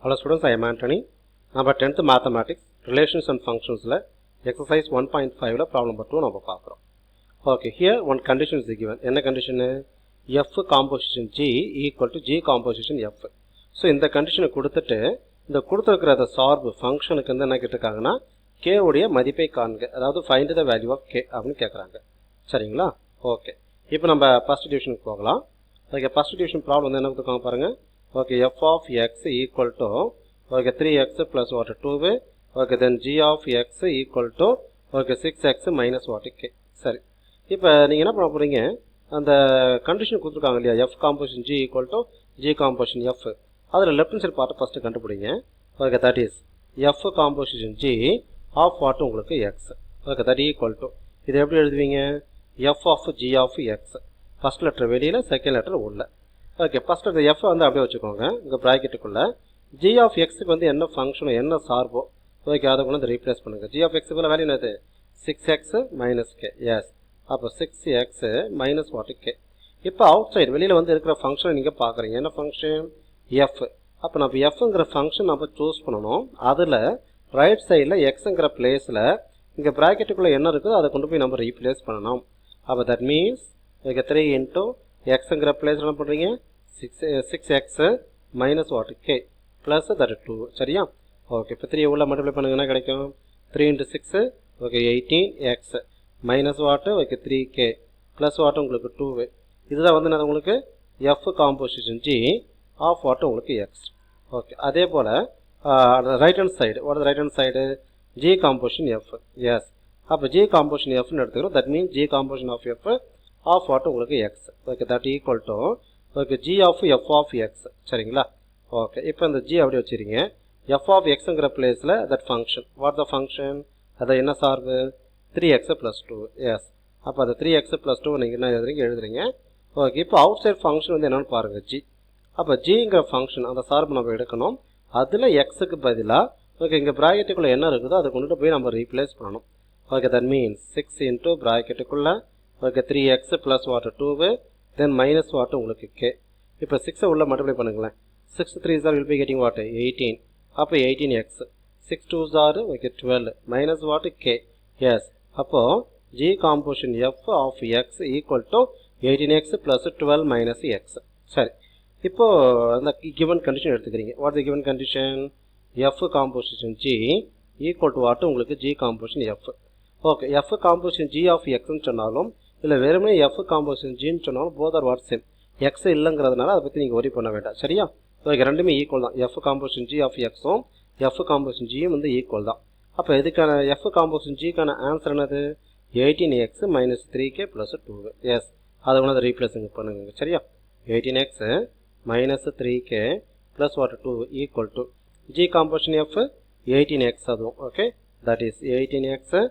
Hello students, I am Anthony. Number 10th Mathematics, Relations and Functions exercise 1.5 problem number 2 நம்ம பார்க்கிறோம். Okay, here one condition is given. என்ன condition? F composition G equal to G composition F. So இந்த condition கொடுத்துட்டு இந்த கொடுத்திருக்கிற அந்த சார்பு ஃபங்க்ஷனுக்கு வந்து என்ன கேட்டிருக்காங்கன்னா k உடைய மதிப்பை காண்க, அதாவது find the value of k அப்படின்னு கேட்குறாங்க. சரிங்களா? ஓகே, இப்போ நம்ம ஃபர்ஸ்ட் டிவிஷனுக்கு போகலாம். ஓகே, ஃபர்ஸ்ட் டிவிஷன் ப்ராப்ளம் வந்து என்ன கொடுத்துருக்காங்க பாருங்க. Okay, f of x equal to okay 3x plus what 2. Okay, then g of x equal to okay 6x minus what k. சரி, இப்போ நீங்கள் என்ன பண்ண போகிறீங்க, அந்த கண்டிஷன் கொடுத்துருக்காங்க இல்லையா, f composition g equal to g composition f, அதில் லெஃப்ட் ஹேண்ட் சைடு பார்த்து ஃபஸ்ட்டு கண்டுபிடிங்க. Okay, that is f composition g of what உங்களுக்கு x. Okay, that equal to இது எப்படி எழுதுவீங்க, f of g of x, first letter வெளியில் second letter உள்ள. Okay, first அந்த எஃப் வந்து அப்படியே வச்சுக்கோங்க இங்கே ப்ராக்கெட்டுக்குள்ளே. ஜி ஆஃப் எக்ஸுக்கு வந்து என்ன ஃபங்க்ஷனோ என்ன சார்போ ஓகே அதை கொண்டு வந்து ரீப்ளேஸ் பண்ணுங்கள். ஜி ஆஃப் எக்ஸுக்குள்ள வேல்யூ என்னது, 6x மைனஸ் கே. எஸ், அப்போ 6x மைனஸ் வாட்டு கே. இப்போ அவுட் சைடு வெளியில் வந்து இருக்கிற ஃபங்க்ஷனை நீங்கள் பார்க்குறீங்க, என்ன ஃபங்க்ஷன் எஃப். அப்போ நம்ம எஃப்ங்கிற ஃபங்க்ஷன் நம்ம சூஸ் பண்ணணும். அதில் ரைட் சைடில் எக்ஸுங்கிற பிளேஸில் இங்கே ப்ராக்கெட்டுக்குள்ளே என்ன இருக்குதோ அதை கொண்டு போய் நம்ம ரீப்ளேஸ் பண்ணணும். அப்போ தட் மீன்ஸ் ஓகே 3 இன்ட்டு எக்ஸுங்கிற பிளேஸ் என்ன பண்ணுறீங்க, 6x minus what K plus that 2. சரியா? ஓகே, இப்போ 3 உள்ள மல்டிப்ளை பண்ணுங்கன்னா கிடைக்கும் 3 இன்ட்டு 6 ஓகே 18x மைனஸ் வாட்டு ஓகே 3k ப்ளஸ் வாட்டு உங்களுக்கு 2. இதுதான் வந்து நான் உங்களுக்கு F composition g of what உங்களுக்கு எக்ஸ். ஓகே, அதே போல் right hand side what right hand side g composition f. Yes, அப்போ ஜி காம்போசிஷன் எஃப்னு எடுத்துக்கிறோம். That means g composition of f of what உங்களுக்கு x. Okay, that equal to okay g of f of x. சரிங்களா? Okay, இப்போ இந்த g அப்படி வச்சுருங்க. F of எக்ஸுங்கிற பிளேஸில் that function what the function, அதை என்ன சார்பு 3x + 2. எஸ், அப்போ அந்த 3x + 2 நீங்கள் என்ன எழுதுறீங்க. ஓகே, இப்போ அவுட் சைட் ஃபங்க்ஷன் வந்து என்னென்னு பாருங்கள், ஜி. அப்போ ஜிங்கிற ஃபங்க்ஷன் அந்த சார்பு நம்ம எடுக்கணும். அதில் எக்ஸுக்கு பதிலாக ஓகே இங்கே ப்ராக்கெட்டுக்குள்ளே என்ன இருக்குதோ அதை கொண்டுட்டு போய் நம்ம ரீப்ளேஸ் பண்ணணும். ஓகே, தட் மீன்ஸ் 6 இன்ட்டு ப்ராக்கெட்டுக்குள்ளே okay 3x plus what 2 then minus வாட்டு உங்களுக்கு கே. இப்போ 6 உள்ள மல்டிப்ளை பண்ணுங்களேன். 6 3s வில் பி கெட்டிங் வாட்டு 18. அப்போ 18x 6 2s okay 12 minus what k. Yes, அப்போது g composition f of x equal to 18x plus 12 minus x. சரி, இப்போது அந்த கிவன் கண்டிஷன் எடுத்துக்கிறீங்க. What the given condition, f composition g equal to what உங்களுக்கு g composition f. Okay, f composition g of எக்ஸ்ன்னு சொன்னாலும் இல்லை வெறுமனே f composition ஜின்னு சொன்னாலும் both are what same. X இல்லைங்கிறதுனால அதை பற்றி நீங்கள் ஒரி பண்ண வேண்டாம். சரியா? ஓகே, ரெண்டுமே ஈக்குவல் தான். எஃப் காம்போசிஷன் ஜி ஆஃப் எக்ஸும் எஃப் காம்போசிஷன் ஜியும் வந்து ஈக்குவல் தான். அப்போ இதுக்கான எஃப் காம்போசிஷன் ஜிக்கான ஆன்சர் என்னது, 18x minus 3k plus 2. S, அதை கொண்டு அதை ரீப்ளேஸிங் பண்ணுங்க. சரியா? 18x minus 3k plus what 2 equal to g composition F 18x அதுவும். Okay, that is 18x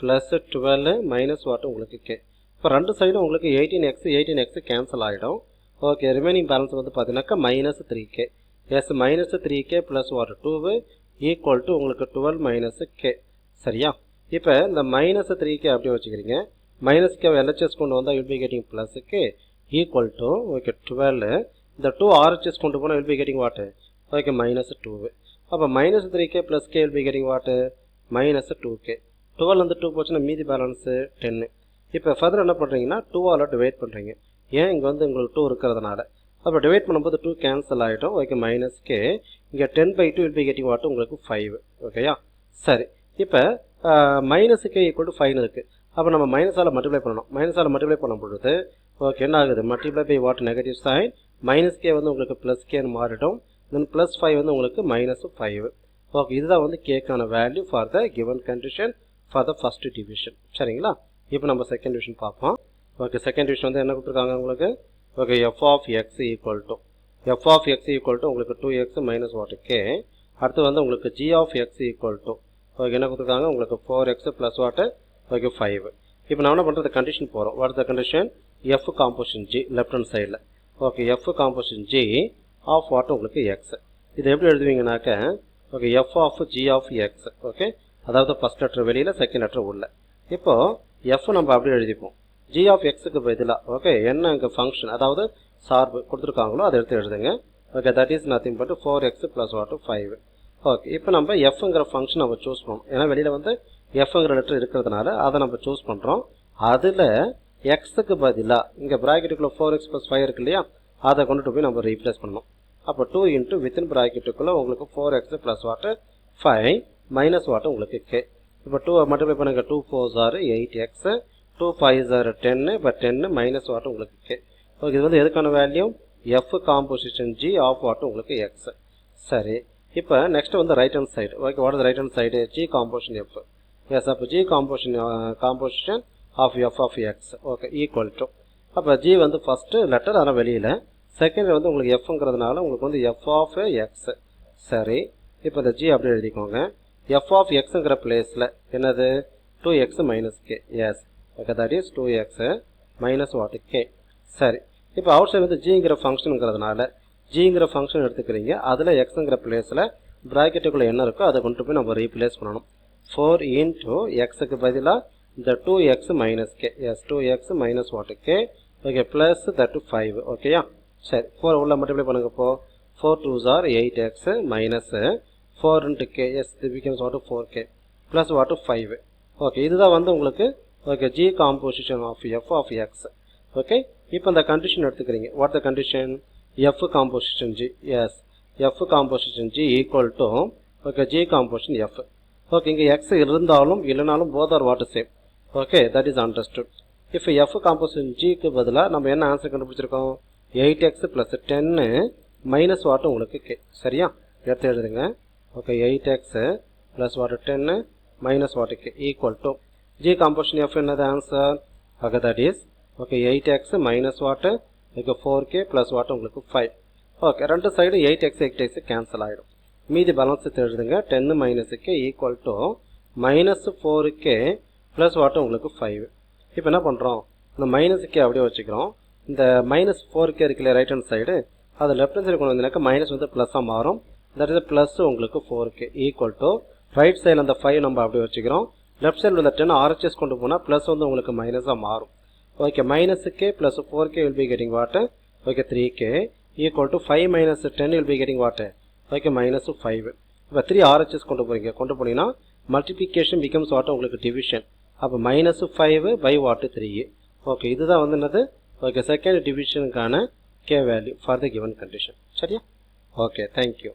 plus 12 minus what உங்களுக்கு கே. இப்போ ரெண்டு சைடும் உங்களுக்கு 18x கேன்சல் ஆகிடும். ஓகே, ரிமைனிங் பேலன்ஸ் வந்து பார்த்தீங்கன்னாக்கா minus 3k. Yes, minus 3k plus what 2 equal to உங்களுக்கு 12 மைனஸ் கே. சரியா? இப்போ இந்த மைனஸ் 3k அப்படியே வச்சுக்கிறீங்க. மைனஸ் கே எல்ஹெச்எஸ் கொண்டு வந்தால் will be getting plus K equal to okay 12. இந்த 2 ஆர்ஹெச்எஸ் கொண்டு போனால் வில் பி கெட்டிங் வாட்டு ஓகே மைனஸ் 2. அப்போ minus 3k plus K will be getting வாட்டு மைனஸ் 2k. 12 வந்து 2 போச்சுன்னா மீதி பேலன்ஸு 10. இப்போ ஃபர்தர் என்ன பண்ணுறீங்கன்னா 2ஆல் டிவைட் பண்ணுறீங்க. ஏன் இங்கே வந்து உங்களுக்கு 2 இருக்கிறதுனால. அப்போ டிவைட் பண்ணும்போது 2 கேன்சல் ஆகிடும். ஓகே, மைனஸ் கே இங்கே 10/2 வில் பி கெட்டிங் வாட்டு உங்களுக்கு 5. ஓகேயா? சரி, இப்போ மைனஸ் கே ஈக்குவல் டு 5 இருக்குது. அப்போ நம்ம மைனஸால் மல்டிப்ளை பண்ணணும். மைனஸால் மல்டிப்ளை பண்ணும் பொழுது ஓகே என்ன ஆகுது, multiply by what negative sign, minus k வந்து உங்களுக்கு ப்ளஸ் கேன்னு மாறிடும். தென் ப்ளஸ் 5 வந்து உங்களுக்கு மைனஸ் 5. ஓகே, இதுதான் வந்து கேக்கான value for the given condition for the first division. சரிங்களா? இப்போ நம்ம செகண்ட் டிவிஷன் பார்ப்போம். ஓகே, செகண்ட் டிவிஷன் வந்து என்ன கொடுத்துருக்காங்க உங்களுக்கு. Okay, f of x equal to உங்களுக்கு 2x மைனஸ் வாட்டு கே. அடுத்து வந்து உங்களுக்கு g of x equal to okay என்ன கொடுத்துருக்காங்க உங்களுக்கு 4x ப்ளஸ் வாட்டு ஓகே 5. இப்போ நான் என்ன பண்ணுறது, கண்டிஷன் போகிறோம். What the condition, f composition g left hand சைடில். Okay, f composition g of what உங்களுக்கு எக்ஸ். இது எப்படி எழுதுவீங்கனாக்க okay f of g of x. Okay, அதாவது ஃபஸ்ட் லெட்டர் வெளியில் செகண்ட் லெட்டர் உள்ள. இப்போது எஃப் நம்ம அப்படியே எழுதிப்போம். ஜி ஆஃப் எக்ஸுக்கு பதிலாக ஓகே என்ன இங்கே ஃபங்க்ஷன் அதாவது சார்பு கொடுத்துருக்காங்களோ அதை எடுத்து எழுதுங்க. Okay that is nothing but 4x plus what 5. Okay இப்போ நம்ம எஃப்ங்கிற ஃபங்க்ஷன் நம்ம சூஸ் பண்ணோம். ஏன்னா வெளியில் வந்து எஃப்ங்கிற லெட்டர் இருக்கிறதுனால அதை நம்ம சூஸ் பண்ணுறோம். அதில் எக்ஸுக்கு பதிலாக இங்கே ப்ராக்கெட்டுக்குள்ளே 4x ப்ளஸ் 5 இருக்கு இல்லையா, அதை கொண்டுட்டு போய் நம்ம ரீப்ளேஸ் பண்ணணும். அப்போ 2 இன்ட்டு வித்தின் ப்ராக்கெட்டுக்குள்ளே உங்களுக்கு 4x plus what 5 minus what உங்களுக்கு k. இப்போ 2 மல்டிப்ளை பண்ணுங்க. 2 4s are 8x, 2 5s are 10, இப்போ 10 மைனஸ் வாட் உங்களுக்கு k. ஓகே இது வந்து எதுக்கான value? F composition g of what உங்களுக்கு எக்ஸ். சரி இப்போ நெக்ஸ்ட் வந்து right hand side. Okay what is right hand side? G composition f. Yes அப்போ g composition of f of x okay equal to, அப்போ g வந்து first letter அதனால் வெளியில், second வந்து உங்களுக்கு எஃப்ங்கிறதுனால உங்களுக்கு வந்து எஃப் ஆஃப் எக்ஸ். சரி இப்போ இந்த ஜி அப்படியே எழுதிக்கோங்க. எஃப் ஆஃப் எக்ஸுங்கிற பிளேஸில் என்னது? 2x minus k. S okay that is 2x minus what K. சரி இப்போ அவுட் சைடு வந்து ஜிங்கிற ஃபங்க்ஷனுங்கிறதுனால ஜிங்கிற ஃபங்க்ஷன் எடுத்துக்கிறீங்க. அதில் எக்ஸுங்கிற பிளேஸில் ப்ராக்கெட்டுக்குள்ளே என்ன இருக்கோ அதை கொண்டு போய் நம்ம ரீப்ளேஸ் பண்ணணும். 4 இன்ட்டு எக்ஸுக்கு பதிலாக இந்த 2x minus k. Yes 2x minus what k. Okay plus that 5. ஓகேயா சரி 4 உள்ள மல்டிப்ளை பண்ணுங்க. இப்போ 4 2s are 8x minus 4 into k. Yes இது becomes what 4k plus what 5. Okay இதுதான் வந்து உங்களுக்கு okay g composition of f of x. Okay இப்போ இந்த கண்டிஷன் எடுத்துக்கிறீங்க. What the condition? F composition g. Yes f composition g equal to okay g composition f. Okay இங்கே x இருந்தாலும் இல்லைனாலும் both are what same. Okay that is understood. இப்போ f composition ஜிக்கு பதிலாக நம்ம என்ன ஆன்சர் கண்டுபிடிச்சிருக்கோம்? 8x ப்ளஸ் 10 மைனஸ் வாட் உங்களுக்கு கே. சரியா எடுத்து எழுதுங்க. Okay 8x plus what 10 minus what k equal to g composition f என்னது answer? Okay that is okay 8x minus what okay 4k plus what உங்களுக்கு 5. ஓகே ரெண்டு side 8x 8x cancel ஆகிடும். மீதி balance எழுதுங்க. 10 minus K equal to minus 4k plus what உங்களுக்கு 5. இப்போ என்ன பண்ணுறோம்? இந்த மைனஸ் கே அப்படியே வச்சுக்கிறோம். இந்த மைனஸ் 4k இருக்குல்ல ரைட் ஹேண்ட் சைடு, அது லெஃப்ட் ஹேண்ட் சைடு கொண்டு வந்தீங்கன்னாக்கா மைனஸ் வந்து ப்ளஸ்ஸாக மாறும். தட் இஸ் ப்ளஸ் உங்களுக்கு 4k ஈக்குவல் டு ரைட் சைடில் அந்த 5 நம்ம அப்படியே வச்சுக்கிறோம். லெஃப்ட் சைடில் இந்த 10 ஆர்ஹெச்எஸ் கொண்டு போனால் ப்ளஸ் வந்து உங்களுக்கு மைனஸாக மாறும். Okay minus k plus 4k will be getting what? Okay 3k equal to 5 minus 10 will be getting what? Okay minus 5. இப்போ 3 RHS கொண்டு போனீங்கன்னா மல்டிப்ளிகேஷன் பிகம்ஸ் வாட் உங்களுக்கு டிவிஷன். அப்போ மைனஸ் 5 பை வாட் 3. ஓகே இதுதான் வந்து என்னது? ஓகே செகண்ட் டிவிஷனுக்கான k value for the given condition. சரியா? Okay thank you.